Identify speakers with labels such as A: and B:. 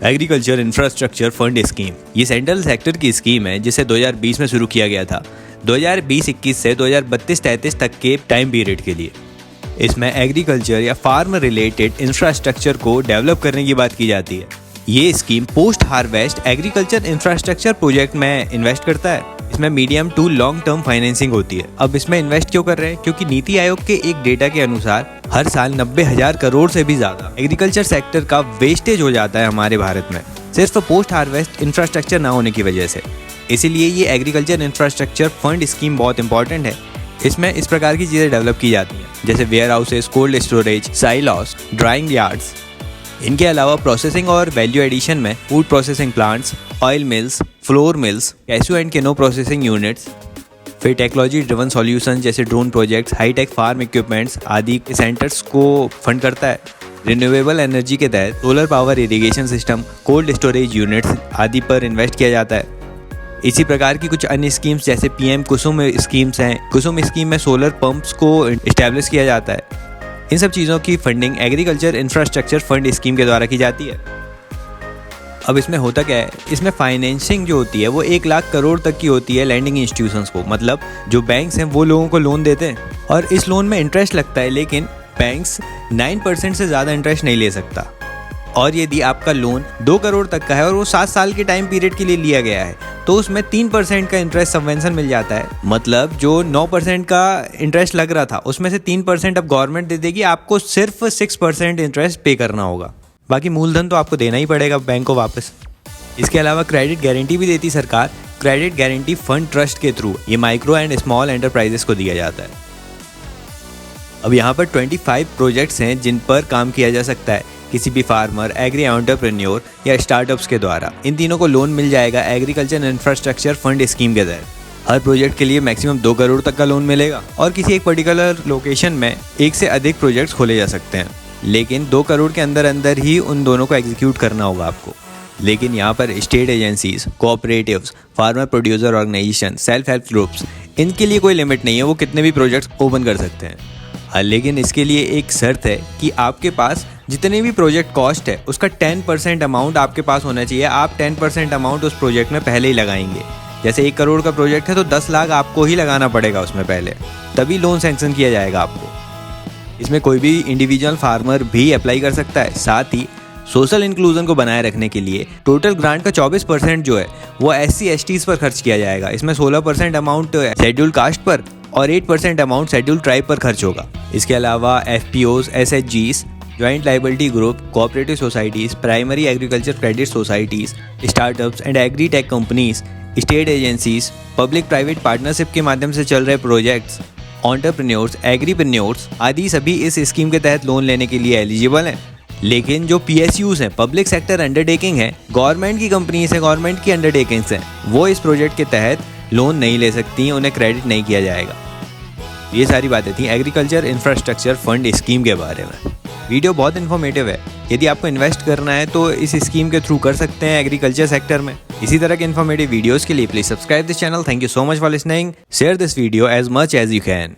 A: Agriculture infrastructure fund scheme ये central sector की scheme है जिसे 2020 में शुरू किया गया था 2020-21 से 2032-33 तक के टाइम पीरियड के लिए। इसमें एग्रीकल्चर या फार्म रिलेटेड इंफ्रास्ट्रक्चर को डेवलप करने की बात की जाती है। ये scheme post harvest agriculture infrastructure project में इन्वेस्ट करता है। इसमें medium to long term financing होती है। अब इसमें इन्वेस्ट क्यों कर रहे हैं? क्योंकि नीति आयोग के एक डेटा के अनुसार हर साल 90,000 करोड़ से भी ज्यादा एग्रीकल्चर सेक्टर का वेस्टेज हो जाता है हमारे भारत में, सिर्फ पोस्ट हार्वेस्ट इंफ्रास्ट्रक्चर ना होने की वजह से। इसीलिए ये एग्रीकल्चर इंफ्रास्ट्रक्चर फंड स्कीम बहुत इंपॉर्टेंट है। इसमें इस प्रकार की चीजें डेवलप की जाती हैं जैसे warehouses, cold storage, silos, drying yards. इनके अलावा प्रोसेसिंग और वैल्यू एडिशन में food processing plants, oil mills, flour mills, cashew and kinnow processing units, फिर टेक्नोलॉजी ड्रिवन सॉल्यूशन जैसे drone projects, hitech farm equipments आदि के सेंटर्स को फंड करता है। रिन्यूएबल एनर्जी के तहत solar power irrigation system, cold storage units आदि पर इन्वेस्ट किया जाता है। इसी प्रकार की कुछ अन्य स्कीम्स जैसे पीएम कुसुम स्कीम्स हैं। कुसुम स्कीम में सोलर पंप्स को इस्टेब्लिश किया जाता है। इन सब चीज़ों की funding agriculture infrastructure fund scheme के द्वारा की जाती है। अब इसमें होता क्या है, इसमें फाइनेंसिंग जो होती है वो 1 लाख करोड़ तक की होती है लैंडिंग इंस्टीट्यूशंस को, मतलब जो बैंक्स हैं वो लोगों को लोन देते हैं और इस लोन में इंटरेस्ट लगता है, लेकिन बैंक्स 9% से ज़्यादा इंटरेस्ट नहीं ले सकता। और यदि आपका लोन 2 करोड़ तक का है और वो 7 साल के टाइम पीरियड के लिए लिया गया है तो उसमें 3% का इंटरेस्ट सबवेंशन मिल जाता है। मतलब जो 9% का इंटरेस्ट लग रहा था उसमें से 3% अब गवर्नमेंट दे देगी, आपको सिर्फ 6% इंटरेस्ट पे करना होगा। बाकी मूलधन तो आपको देना ही पड़ेगा बैंक को वापस। इसके अलावा क्रेडिट गारंटी भी देती सरकार। क्रेडिट गारंटी फंड ट्रस्ट के थ्रू ये माइक्रो एंड स्मॉल एंटरप्राइजेस को दिया जाता है। अब यहाँ पर 25 प्रोजेक्ट्स हैं जिन पर काम किया जा सकता है किसी भी फार्मर, एग्री एंटरप्रेन्योर या स्टार्टअप्स के द्वारा। इन तीनों को लोन मिल जाएगा एग्रीकल्चर इंफ्रास्ट्रक्चर फंड स्कीम के तहत। हर प्रोजेक्ट के लिए मैक्सिमम 2 करोड़ तक का लोन मिलेगा और किसी एक पर्टिकुलर लोकेशन में एक से अधिक प्रोजेक्ट्स खोले जा सकते हैं, लेकिन 2 करोड़ के अंदर अंदर ही उन दोनों को एग्जीक्यूट करना होगा आपको। लेकिन यहाँ पर state agencies, cooperatives, farmer producer organisation, self help groups, इनके लिए कोई लिमिट नहीं है, वो कितने भी प्रोजेक्ट्स ओपन कर सकते हैं। लेकिन इसके लिए एक शर्त है कि आपके पास जितने भी प्रोजेक्ट कॉस्ट है उसका 10% अमाउंट आपके पास होना चाहिए। आप 10% अमाउंट उस प्रोजेक्ट में पहले ही लगाएंगे। जैसे 1 करोड़ का प्रोजेक्ट है तो 10 लाख आपको ही लगाना पड़ेगा उसमें पहले, तभी लोन सैंक्शन किया जाएगा आपको। इसमें कोई भी इंडिविजुअल फार्मर भी अप्लाई कर सकता है। साथ ही सोशल इंक्लूजन को बनाए रखने के लिए टोटल ग्रांट का 24% जो है वो SC/STs पर खर्च किया जाएगा। इसमें 16% अमाउंट शेड्यूल कास्ट पर और 8% अमाउंट शेड्यूल ट्राइब पर खर्च होगा। इसके अलावा FPOs, SHGs, joint liability group, cooperative societies, primary agriculture credit societies, startups and agri tech companies, state agencies, public private partnership के माध्यम से चल रहे प्रोजेक्ट्स, एंटरप्रेन्योर्स, एग्रीप्रेन्योर्स आदि सभी इस स्कीम के तहत लोन लेने के लिए एलिजिबल हैं। लेकिन जो PSUs हैं, पब्लिक सेक्टर अंडरटेकिंग है, गवर्नमेंट की कंपनीज है, गवर्नमेंट की अंडरटेकिंग्स हैं, वो इस प्रोजेक्ट के तहत लोन नहीं ले सकती, उन्हें क्रेडिट नहीं किया जाएगा। ये सारी बातें थी एग्रीकल्चर इंफ्रास्ट्रक्चर फंड स्कीम के बारे में। वीडियो बहुत इन्फॉर्मेटिव है। यदि आपको इन्वेस्ट करना है तो इस स्कीम के थ्रू कर सकते हैं एग्रीकल्चर सेक्टर में। इसी तरह के इन्फॉर्मेटिव वीडियोस के लिए please subscribe this channel. Thank you so much for listening. Share this video as much as you can.